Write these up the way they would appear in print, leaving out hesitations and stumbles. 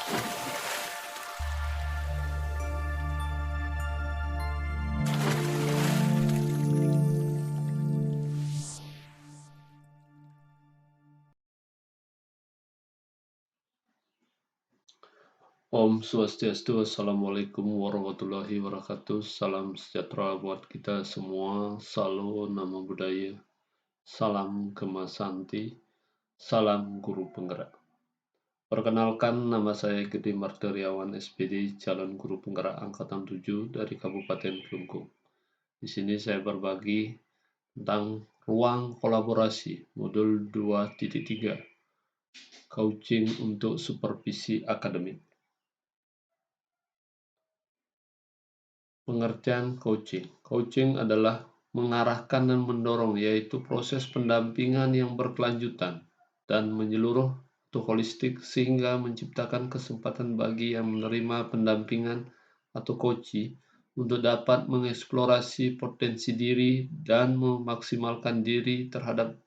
Om Swastiastu, Assalamualaikum warahmatullahi wabarakatuh. Salam sejahtera buat kita semua. Salam Namo Buddhaya. Salam Kemasanti. Salam Guru Penggerak. Perkenalkan, nama saya Gede Martyryawan SPD, calon Guru Penggerak Angkatan 7 dari Kabupaten Kelungkung. Di sini saya berbagi tentang ruang kolaborasi modul 2.3, coaching untuk supervisi akademik. Pengertian coaching. Coaching adalah mengarahkan dan mendorong, yaitu proses pendampingan yang berkelanjutan dan menyeluruh atau holistik sehingga menciptakan kesempatan bagi yang menerima pendampingan atau coaching untuk dapat mengeksplorasi potensi diri dan memaksimalkan diri terhadap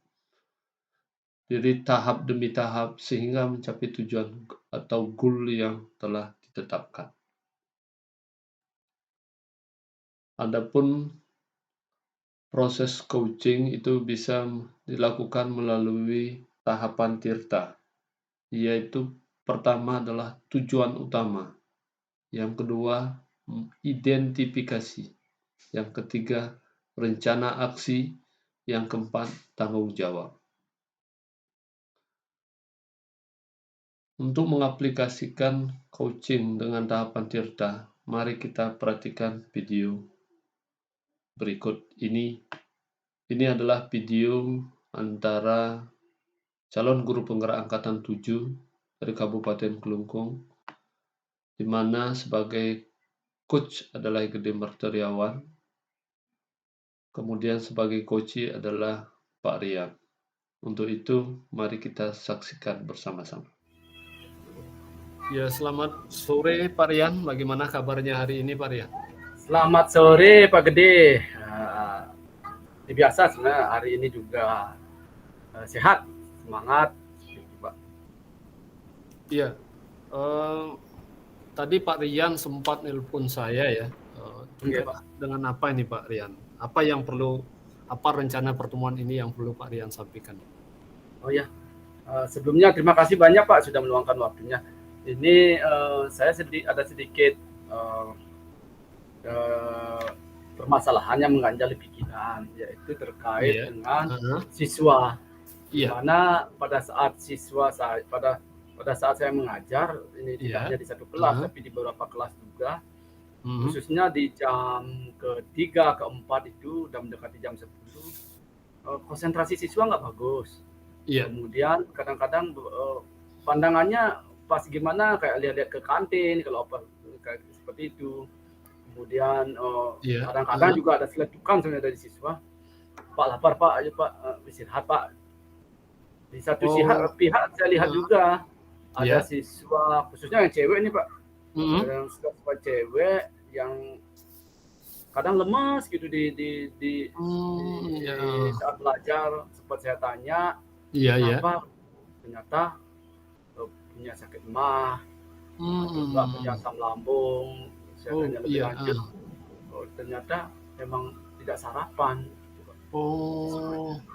diri tahap demi tahap sehingga mencapai tujuan atau goal yang telah ditetapkan. Adapun proses coaching itu bisa dilakukan melalui tahapan tirta, yaitu pertama adalah tujuan utama, yang kedua identifikasi, yang ketiga rencana aksi, yang keempat tanggung jawab. Untuk mengaplikasikan coaching dengan tahapan tirta, mari kita perhatikan video berikut ini. Ini adalah video antara calon guru penggerak angkatan 7 dari Kabupaten Kelungkung, di mana sebagai coach adalah Gede Martyryawan, kemudian sebagai coach adalah Pak Rian. Untuk itu, mari kita saksikan bersama-sama. Ya, selamat sore Pak Rian. Bagaimana kabarnya hari ini Pak Rian? Selamat sore Pak Gede. Biasa sebenarnya hari ini juga sehat, semangat, Pak. Iya. Tadi Pak Rian sempat nelpon saya ya. Pak. Dengan apa ini Pak Rian? Apa rencana pertemuan ini yang perlu Pak Rian sampaikan? Oh ya, sebelumnya terima kasih banyak Pak sudah meluangkan waktunya. Ini saya ada sedikit permasalahan yang mengganjal pikiran, yaitu terkait dengan siswa. Di mana pada saat saya mengajar, ini tidak hanya di satu kelas, tapi di beberapa kelas juga, khususnya di jam ke-3, ke-4 itu, udah mendekati jam 10, konsentrasi siswa nggak bagus. Kemudian kadang-kadang pandangannya pas gimana, kayak lihat-lihat ke kantin, kalau apa kayak seperti itu. Kemudian kadang-kadang juga ada seletukan sebenarnya dari siswa. Pak lapar Pak, ayo Pak, istirahat Pak. Di satu pihak saya lihat juga ada siswa, khususnya yang cewek ini Pak, yang siswa cewek yang kadang lemas gitu di saat belajar. Sempat saya tanya kenapa, ternyata punya sakit emah, juga punya asam lambung. Saya tanya lebih lanjut, ternyata memang tidak sarapan.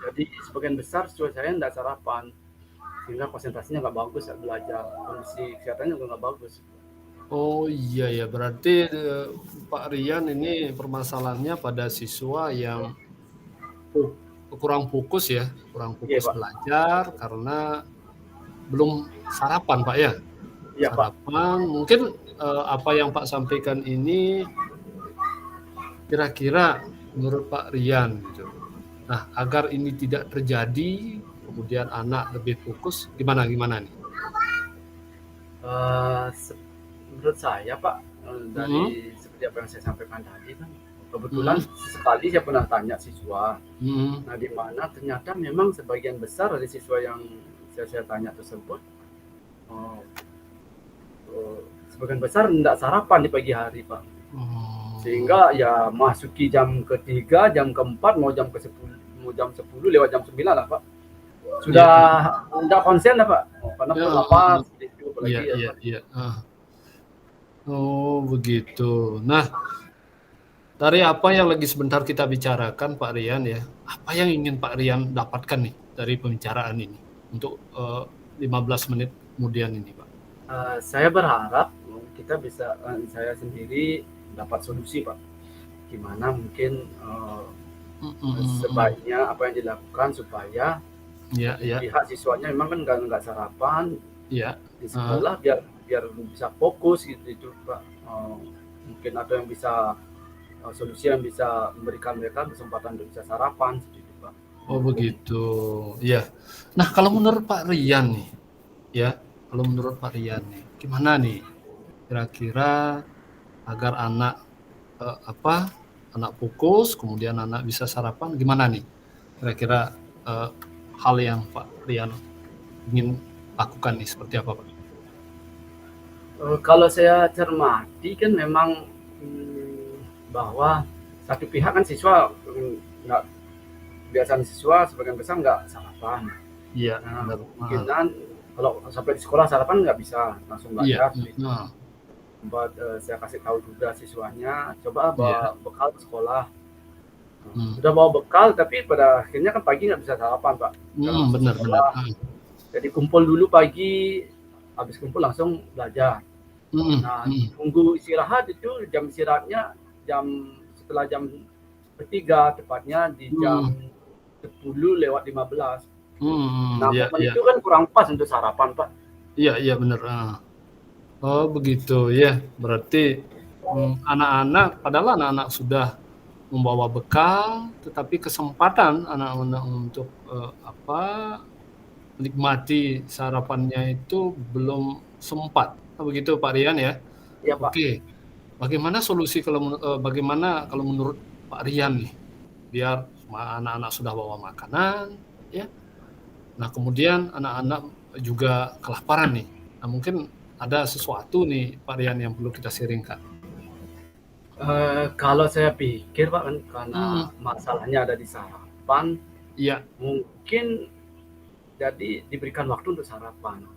Jadi sebagian besar siswa saya tidak sarapan, sehingga konsentrasinya nggak bagus saat belajar, kondisi kesehatannya juga nggak bagus. Oh iya ya, berarti Pak Rian ini permasalahannya pada siswa yang kurang fokus ya, belajar karena belum sarapan Pak ya? Iya sarapan, Pak. Mungkin apa yang Pak sampaikan ini kira-kira menurut Pak Rian gitu. Nah, agar ini tidak terjadi, kemudian anak lebih fokus, gimana nih? Menurut saya Pak, dari seperti apa yang saya sampaikan tadi kan, kebetulan sekali saya pernah tanya siswa. Nah, di mana ternyata memang sebagian besar dari siswa yang saya tanya tersebut, sebagian besar tidak sarapan di pagi hari Pak. Sehingga ya masuki jam ke-3, jam ke-4, mau jam 10 lewat jam 9 lah Pak. Sudah tidak konsen lah Pak, karena lapar, apalagi Iya. Oh, begitu. Nah, dari apa yang lagi sebentar kita bicarakan, Pak Rian ya, apa yang ingin Pak Rian dapatkan nih dari pembicaraan ini untuk 15 menit kemudian ini, Pak? Saya berharap kita bisa, saya sendiri dapat solusi, Pak. Gimana mungkin sebaiknya apa yang dilakukan supaya pihak siswanya memang kan nggak sarapan di sekolah biar bisa fokus gitu Pak. Mungkin ada yang bisa solusi yang bisa memberikan mereka kesempatan untuk bisa sarapan gitu Pak. Oh begitu, ya. Nah kalau menurut Pak Rian nih, gimana nih kira-kira agar anak anak fokus, kemudian anak bisa sarapan, gimana nih kira-kira hal yang Pak Rian ingin lakukan nih seperti apa, Pak? Kalau saya cermati kan memang bahwa satu pihak kan siswa nggak, biasanya siswa sebagian besar nggak sarapan. Iya. Kemungkinan kalau sampai di sekolah sarapan nggak bisa langsung belajar. Sempat saya kasih tahu juga siswanya, coba bawa bekal ke sekolah. Udah bawa bekal, tapi pada akhirnya kan pagi nggak bisa sarapan, Pak. Benar. Jadi kumpul dulu pagi, habis kumpul langsung belajar. Nah, tunggu istirahat itu jam istirahatnya setelah jam 3, tepatnya di jam 10:15. Nah, itu kan kurang pas untuk sarapan, Pak. Iya benar. Oh begitu ya, berarti anak-anak, padahal anak-anak sudah membawa bekal, tetapi kesempatan anak-anak untuk menikmati sarapannya itu belum sempat. Begitu Pak Rian ya? Iya Pak. Oke, bagaimana solusi bagaimana kalau menurut Pak Rian nih, biar anak-anak sudah bawa makanan, ya. Nah kemudian anak-anak juga kelaparan nih. Nah mungkin ada sesuatu nih Pak Rian yang perlu kita sharingkan. Kalau saya pikir Pak, kan karena masalahnya ada di sarapan, mungkin jadi diberikan waktu untuk sarapan.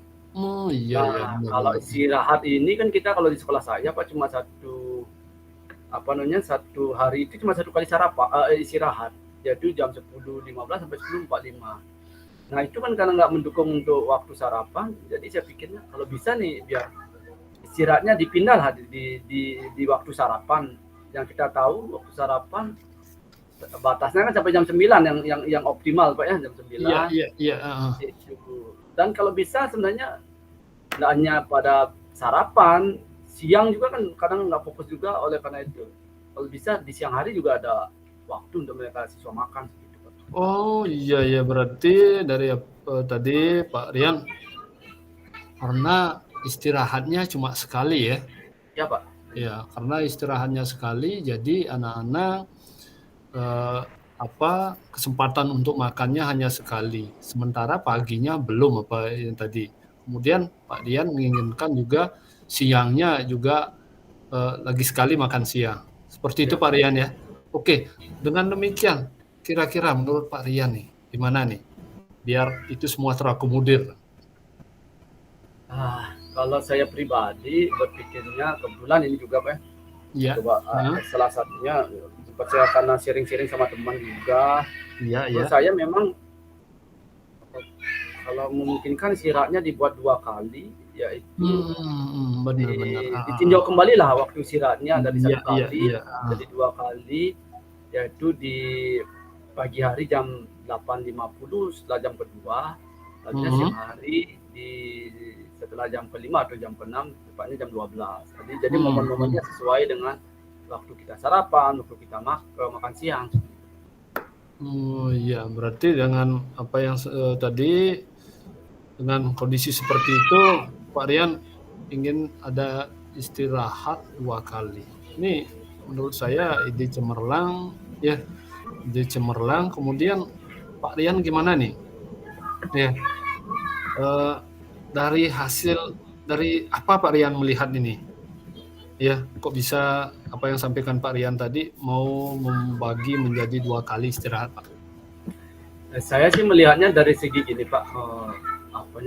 Iya. Kalau istirahat ini kan kita kalau di sekolah saya Pak cuma satu hari itu cuma 1 kali istirahat, yaitu jam 10.15 sampai 10.45. Nah itu kan karena nggak mendukung untuk waktu sarapan, jadi saya pikirnya kalau bisa nih biar istirahatnya dipindah lah di waktu sarapan. Yang kita tahu waktu sarapan batasnya kan sampai jam 9 yang optimal Pak ya, jam 9. Iya. Dan kalau bisa sebenarnya nggak hanya pada sarapan, siang juga kan kadang nggak fokus juga, oleh karena itu kalau bisa di siang hari juga ada waktu untuk mereka siswa makan. Oh iya, berarti dari tadi Pak Rian, karena istirahatnya cuma sekali ya? Iya Pak. Ya, karena istirahatnya sekali, jadi anak-anak kesempatan untuk makannya hanya sekali, sementara paginya belum apa yang tadi. Kemudian Pak Rian menginginkan juga siangnya juga lagi sekali makan siang. Seperti itu Pak Rian ya? Oke, dengan demikian kira-kira menurut Pak Rian nih, gimana nih biar itu semua terakomodir? Kalau saya pribadi berpikirnya, kebetulan ini juga Pak ya, coba salah satunya sempat saya karena sharing-sharing sama teman juga. Menurut saya memang kalau memungkinkan istirahatnya dibuat 2 kali, yaitu ditinjau kembali lah waktu istirahatnya dari 1 kali jadi 2 kali, yaitu di pagi hari jam 8.50 setelah jam kedua, lalu siang hari setelah jam ke-5 atau jam ke-6, tepatnya jam 12. Jadi momen-momennya sesuai dengan waktu kita sarapan, waktu kita makan siang. Oh iya, berarti dengan apa yang tadi, dengan kondisi seperti itu Pak Rian ingin ada istirahat 2 kali. Ini menurut saya ide cemerlang ya. Kemudian Pak Rian gimana nih? Ya. Dari apa Pak Rian melihat ini? Ya, kok bisa apa yang sampaikan Pak Rian tadi mau membagi menjadi 2 kali istirahat, Pak? Saya sih melihatnya dari segi gini Pak,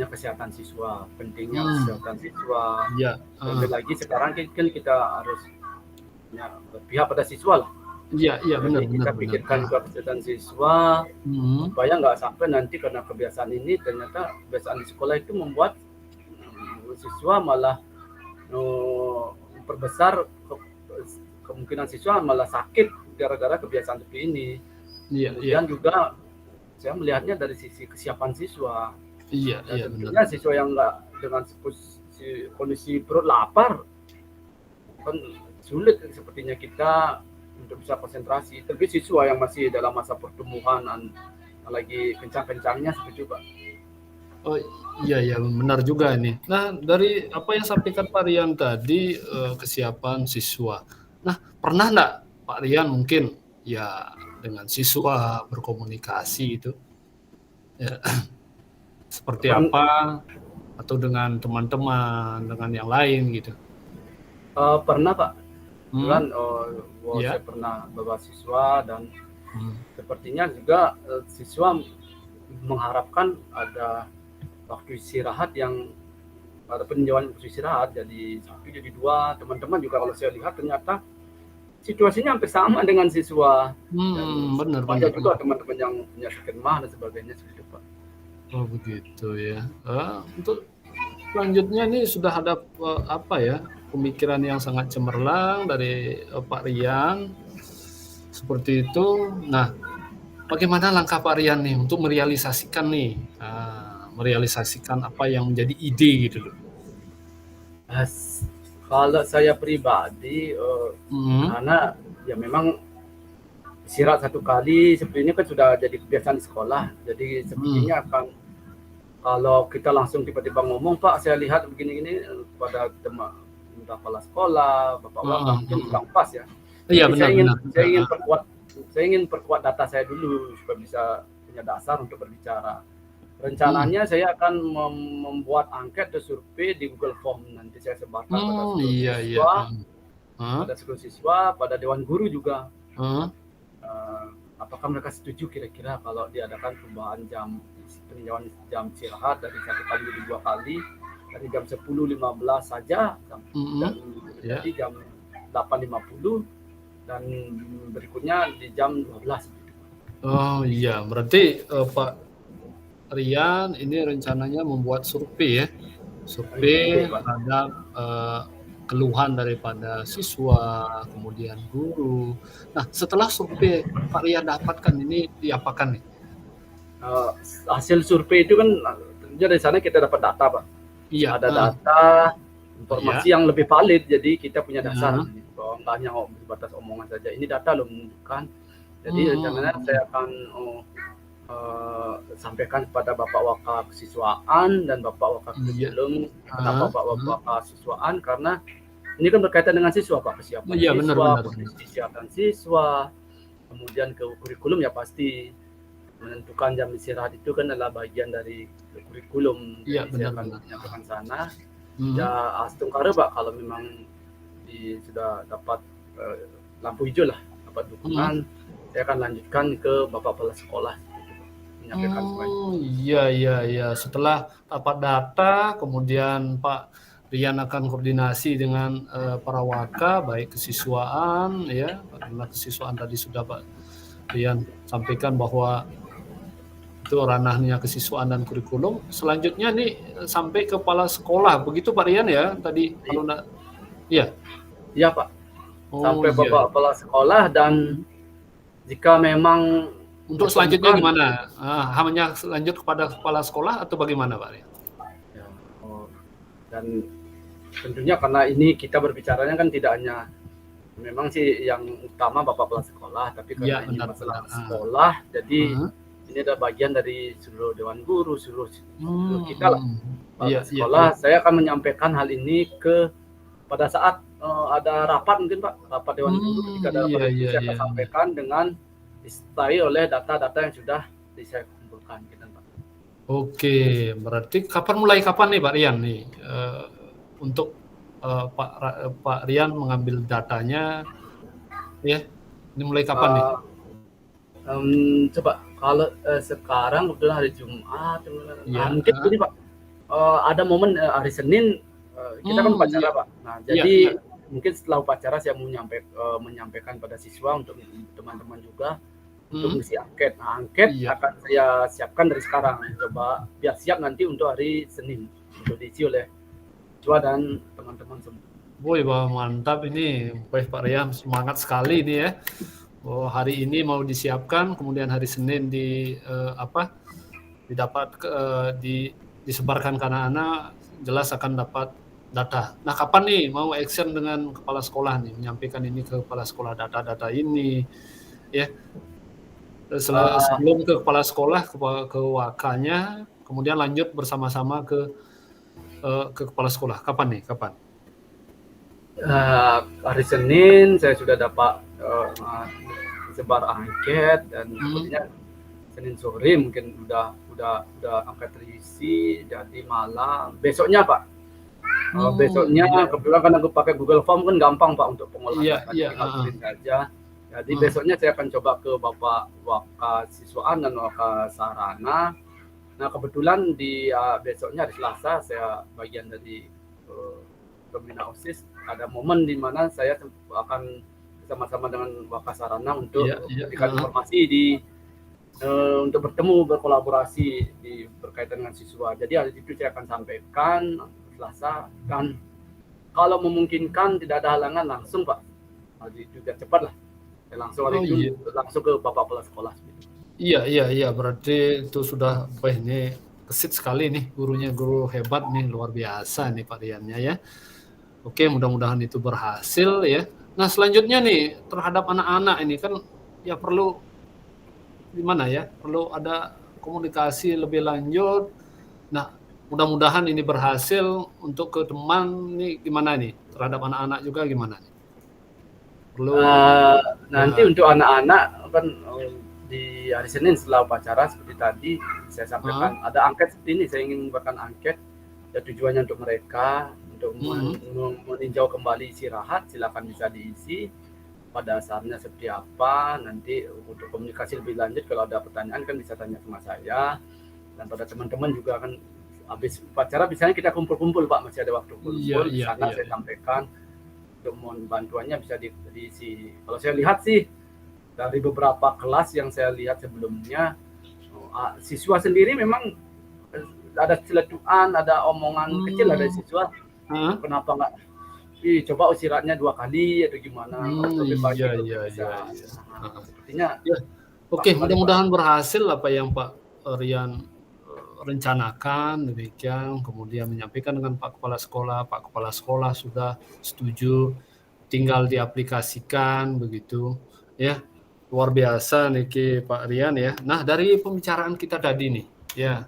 kesehatan siswa, pentingnya kesehatan siswa. Iya, Terlebih lagi sekarang kan kita harus berpihak pada siswa lah. Iya, benar. Jadi kita pikirkan juga kesehatan siswa, supaya nggak sampai nanti karena kebiasaan ini ternyata kebiasaan di sekolah itu membuat siswa malah memperbesar kemungkinan siswa malah sakit gara-gara kebiasaan seperti ini. Kemudian juga saya melihatnya dari sisi kesiapan siswa. Iya, tentunya siswa yang nggak dengan kondisi perut lapar kan sulit sepertinya kita untuk bisa konsentrasi. Tapi siswa yang masih dalam masa pertumbuhan lagi kencang-kencangnya seperti itu, Pak. Oh iya benar juga ini. Nah, dari apa yang sampaikan Pak Rian tadi, kesiapan siswa. Nah, pernah nggak Pak Rian mungkin ya dengan siswa berkomunikasi itu ya, seperti apa atau dengan teman-teman, dengan yang lain gitu? Pernah, Pak. Saya pernah bawa siswa dan sepertinya juga siswa mengharapkan ada waktu istirahat yang ada peninjauan waktu istirahat, jadi 1 jadi 2. Teman-teman juga kalau saya lihat ternyata situasinya hampir sama dengan siswa. Benar. Banyak juga teman-teman yang punya sakit mah dan sebagainya seperti itu, Pak. Oh begitu ya. Untuk selanjutnya nih sudah ada pemikiran yang sangat cemerlang dari Pak Rian seperti itu. Nah, bagaimana langkah Pak Rian nih untuk merealisasikan apa yang menjadi ide gitu loh? Kalau saya pribadi, karena ya memang istirahat 1 kali seperti ini kan sudah jadi kebiasaan di sekolah. Jadi sepertinya akan kalau kita langsung tiba-tiba ngomong, Pak saya lihat begini-gini pada kepala sekolah, Bapak Wakaf mungkin kurang pas ya. Iya benar. Saya ingin perkuat data saya dulu supaya bisa punya dasar untuk berbicara. Rencananya saya akan membuat angket atau survei di Google Form, nanti saya sebarkan pada seluruh siswa, pada seluruh siswa, pada dewan guru juga. Apakah mereka setuju kira-kira kalau diadakan perubahan peninjauan jam istirahat dari 1 kali jadi 2 kali, dari jam 10.15 saja jadi jam 8.50 dan berikutnya di jam 12. Oh iya, berarti Pak Rian ini rencananya membuat survei ya, terhadap keluhan daripada siswa, kemudian guru. Nah, setelah survei Pak Rian dapatkan ini diapakan nih? Hasil survei itu kan tentunya dari sana kita dapat data, Pak. Iya. Ada data, informasi yang lebih valid, jadi kita punya dasar. Bahwa nggak hanya batas omongan saja. Ini data loh menunjukkan. Jadi rencananya saya akan sampaikan kepada Bapak Wakaf Kesiswaan dan Bapak Wakaf Kurikulum. Kenapa Bapak Wakaf Kesiswaan? Karena ini kan berkaitan dengan siswa, Pak. Kesiapan siswa, kesehatan siswa, kemudian ke kurikulum ya pasti menentukan jam istirahat itu kan adalah bagian dari kurikulum. Iya, saya akan menyampaikan sana. Ya astungkara, Pak, kalau memang sudah dapat lampu hijau lah, dapat dukungan, saya akan lanjutkan ke Bapak Kepala Sekolah. Iya. Setelah dapat data, kemudian Pak Rian akan koordinasi dengan para waka, baik kesiswaan ya, karena kesiswaan tadi sudah Pak Rian sampaikan bahwa itu ranahnya kesiswaan dan kurikulum. Selanjutnya nih sampai ke kepala sekolah, begitu Pak Rian ya tadi kalau enggak? Iya Pak. Sampai Bapak Kepala Sekolah dan jika memang untuk selanjutnya gimana? Hanya lanjut kepada kepala sekolah atau bagaimana Pak Rian? Dan tentunya karena ini kita berbicaranya kan tidak hanya memang sih yang utama Bapak Kepala Sekolah, tapi karena ini masalah sekolah, jadi ini ada bagian dari seluruh dewan guru, seluruh kita lah. Sekolah, saya akan menyampaikan hal ini pada saat ada rapat mungkin Pak, rapat dewan guru, ketika ada rapat itu saya akan sampaikan dengan disertai oleh data-data yang sudah saya kumpulkan gitu Pak. Oke, berarti mulai kapan nih Pak Rian nih untuk Pak Rian mengambil datanya ya? Ini mulai kapan nih? Coba kalau sekarang udah hari Jumat, mungkin ini Pak. ada momen hari Senin kita kan upacara Pak. Nah jadi mungkin setelah upacara saya mau menyampaikan pada siswa untuk teman-teman juga untuk mengisi angket. Nah, angket akan saya siapkan dari sekarang. Coba biar siap nanti untuk hari Senin untuk diisi oleh siswa dan teman-teman semua. Woi, mantap ini. Baik Pak Rian, semangat sekali ini ya. Oh, hari ini mau disiapkan, kemudian hari Senin disebarkan ke anak-anak, jelas akan dapat data. Nah, kapan nih mau action dengan kepala sekolah nih, menyampaikan ini ke kepala sekolah, data-data ini, ya. Sebelum ke kepala sekolah, ke wakanya, kemudian lanjut bersama-sama ke kepala sekolah. Kapan nih? Kapan? Hari Senin saya sudah dapat sebar angket dan kemudian Senin sore mungkin udah angket terisi, jadi malam. Besoknya Pak. Besoknya kebetulan kan aku pakai Google Form kan gampang Pak untuk pengolahan saja. Jadi besoknya saya akan coba ke Bapak Wakasiswaan dan Wakasarana. Nah kebetulan di besoknya hari Selasa saya bagian dari pembina OSIS, ada momen di mana saya akan bersama-sama dengan Wakasarana untuk memberikan informasi untuk berkolaborasi berkaitan dengan siswa. Jadi hari itu saya akan sampaikan Selasa, dan kalau memungkinkan tidak ada halangan langsung Pak, hari itu biar cepat lah. Langsung hari itu langsung ke Bapak Kepala Sekolah. Iya, berarti itu sudah ini kesit sekali nih gurunya, guru hebat nih, luar biasa nih Pak Riannya ya. Oke, mudah-mudahan itu berhasil ya. Nah selanjutnya nih terhadap anak-anak ini kan ya perlu gimana ya, perlu ada komunikasi lebih lanjut. Nah mudah-mudahan ini berhasil. Untuk ke teman nih gimana nih, terhadap anak-anak juga gimana nih? Perlu nanti untuk anak-anak kan di hari Senin setelah upacara seperti tadi saya sampaikan ada angket seperti ini. Saya ingin membuatkan angket ya, tujuannya untuk mereka untuk meninjau kembali istirahat, silakan bisa diisi pada dasarnya seperti apa. Nanti untuk komunikasi lebih lanjut kalau ada pertanyaan kan bisa tanya sama saya, dan pada teman-teman juga kan habis upacara biasanya kita kumpul-kumpul Pak, masih ada waktu kumpul di sana. Saya sampaikan untuk mohon bantuannya bisa diisi. Kalau saya lihat sih dari beberapa kelas yang saya lihat sebelumnya, siswa sendiri memang ada celetukan, ada omongan kecil dari siswa. Kenapa nggak coba istirahatnya 2 kali atau gimana? Sepertinya. Oke, mudah-mudahan berhasil apa yang Pak Rian rencanakan demikian, kemudian menyampaikan dengan Pak Kepala Sekolah sudah setuju, tinggal diaplikasikan begitu ya. Luar biasa nih Pak Rian ya. Nah dari pembicaraan kita tadi nih ya,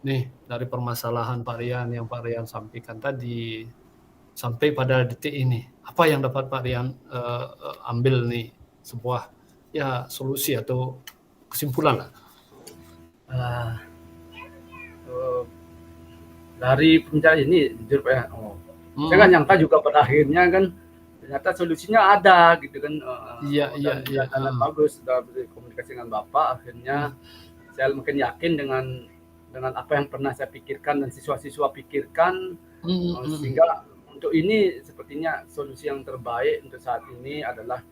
nih dari permasalahan Pak Rian yang Pak Rian sampaikan tadi sampai pada detik ini, apa yang dapat Pak Rian ambil nih, sebuah ya solusi atau kesimpulan lah? Dari pembicaraan ini jujur Pak ya, saya nggak nyangka juga pada akhirnya kan ternyata solusinya ada gitu kan. Dan bagus sudah berkomunikasi dengan Bapak, akhirnya saya makin yakin dengan apa yang pernah saya pikirkan dan siswa-siswa pikirkan, sehingga untuk ini sepertinya solusi yang terbaik untuk saat ini adalah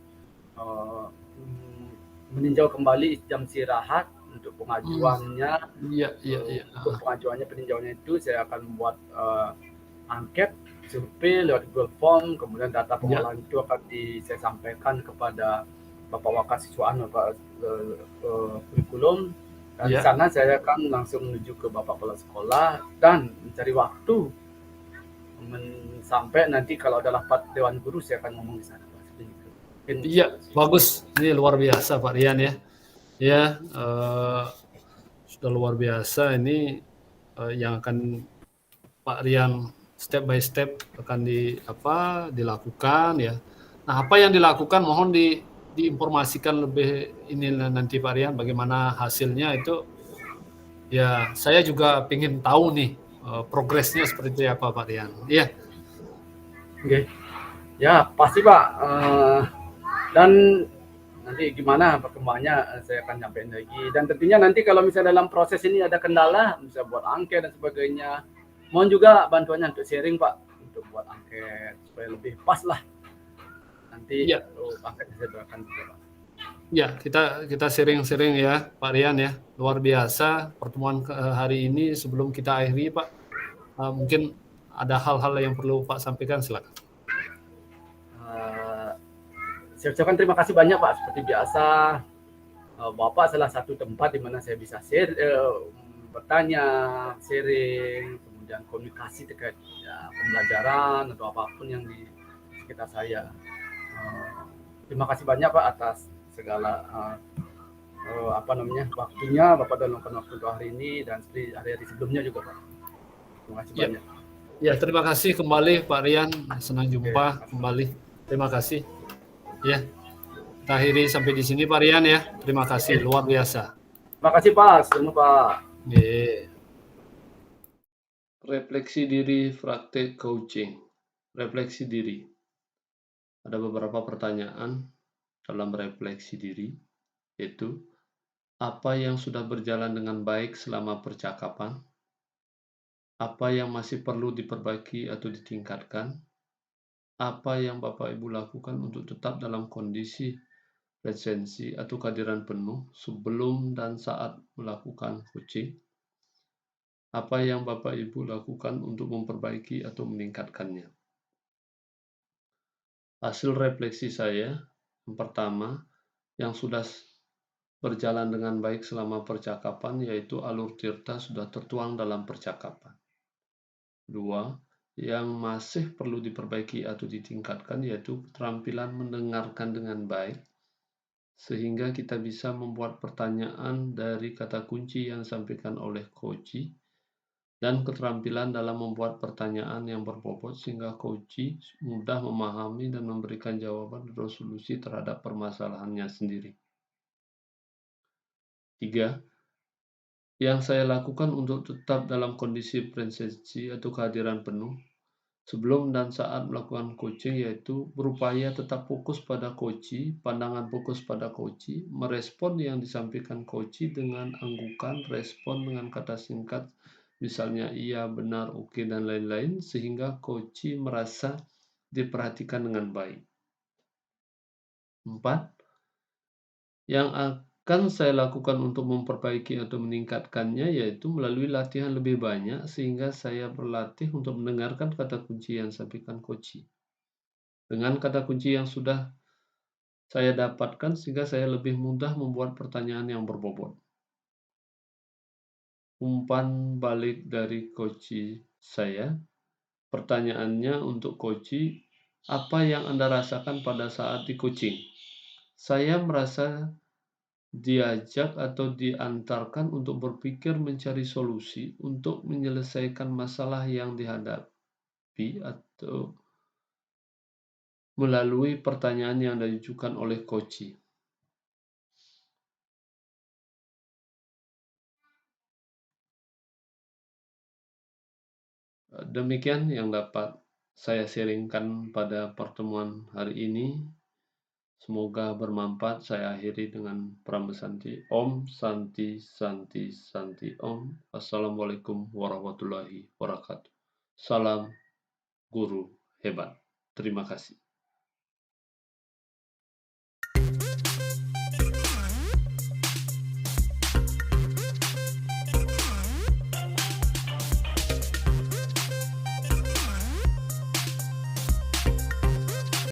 meninjau kembali jam istirahat. Untuk pengajuannya, untuk pengajuannya, peninjauannya itu saya akan membuat angket, survei lewat Google Form, kemudian data pengolahan itu akan saya sampaikan kepada Bapak Wakasiswaan, Bapak kurikulum, dan di sana saya akan langsung menuju ke Bapak Kepala Sekolah dan mencari waktu sampai nanti kalau ada rapat Dewan Guru saya akan ngomong di sana. Iya, bagus. Ini luar biasa Pak Rian ya. Ya, sudah luar biasa ini yang akan Pak Rian step by step akan dilakukan ya. Nah, apa yang dilakukan mohon diinformasikan lebih ini nanti Pak Rian, bagaimana hasilnya itu. Ya, saya juga ingin tahu nih progresnya seperti apa Pak Rian. Iya. Oke. Ya, pasti Pak. Dan nanti gimana perkembangannya saya akan sampaikan lagi. Dan tentunya nanti kalau misalnya dalam proses ini ada kendala, bisa buat angket dan sebagainya, mohon juga bantuannya untuk sharing Pak, untuk buat angket supaya lebih pas lah. Nanti Ya. angketnya saya doakan juga Pak. Ya, kita sharing-sharing ya Pak Rian ya. Luar biasa pertemuan hari ini. Sebelum kita akhiri Pak, mungkin ada hal-hal yang perlu Pak sampaikan, silakan. Saya ucapkan terima kasih banyak Pak, seperti biasa. Bapak salah satu tempat di mana saya bisa share, bertanya, sharing, kemudian komunikasi terkait ya, pembelajaran atau apapun yang di sekitar saya. Terima kasih banyak Pak atas segala waktunya Bapak dalam waktu hari ini dan hari-hari sebelumnya juga Pak. Terima kasih banyak. Ya, terima kasih kembali Pak Rian, senang jumpa kembali. Terima kasih. Ya, kita akhiri sampai di sini Pak Rian ya. Terima kasih, luar biasa. Terima kasih Pak, semua Pak. Refleksi diri praktek coaching. Refleksi diri. Ada beberapa pertanyaan dalam refleksi diri, yaitu apa yang sudah berjalan dengan baik selama percakapan, apa yang masih perlu diperbaiki atau ditingkatkan, apa yang Bapak Ibu lakukan untuk tetap dalam kondisi presensi atau kehadiran penuh sebelum dan saat melakukan coaching, apa yang Bapak Ibu lakukan untuk memperbaiki atau meningkatkannya. Hasil refleksi saya, yang pertama, yang sudah berjalan dengan baik selama percakapan, yaitu alur tirta sudah tertuang dalam percakapan. 2. Yang masih perlu diperbaiki atau ditingkatkan, yaitu keterampilan mendengarkan dengan baik, sehingga kita bisa membuat pertanyaan dari kata kunci yang disampaikan oleh coach, dan keterampilan dalam membuat pertanyaan yang berbobot sehingga coach mudah memahami dan memberikan jawaban atau solusi terhadap permasalahannya sendiri. 3. Yang saya lakukan untuk tetap dalam kondisi presensi atau kehadiran penuh sebelum dan saat melakukan coaching, yaitu berupaya tetap fokus pada coach, pandangan fokus pada coach, merespon yang disampaikan coach dengan anggukan, respon dengan kata singkat, misalnya iya, benar, oke, dan lain-lain, sehingga coach merasa diperhatikan dengan baik. 4. Yang akan saya lakukan untuk memperbaiki atau meningkatkannya, yaitu melalui latihan lebih banyak, sehingga saya berlatih untuk mendengarkan kata kunci yang disampaikan coach. Dengan kata kunci yang sudah saya dapatkan, sehingga saya lebih mudah membuat pertanyaan yang berbobot. Umpan balik dari coach saya, pertanyaannya untuk coach, apa yang Anda rasakan pada saat di coaching? Saya merasa diajak atau diantarkan untuk berpikir mencari solusi untuk menyelesaikan masalah yang dihadapi atau melalui pertanyaan yang diajukan oleh coach. Demikian yang dapat saya sharingkan pada pertemuan hari ini. Semoga bermanfaat. Saya akhiri dengan Pramesanti. Om Santi Santi Santi Om. Assalamualaikum warahmatullahi wabarakatuh. Salam guru hebat. Terima kasih.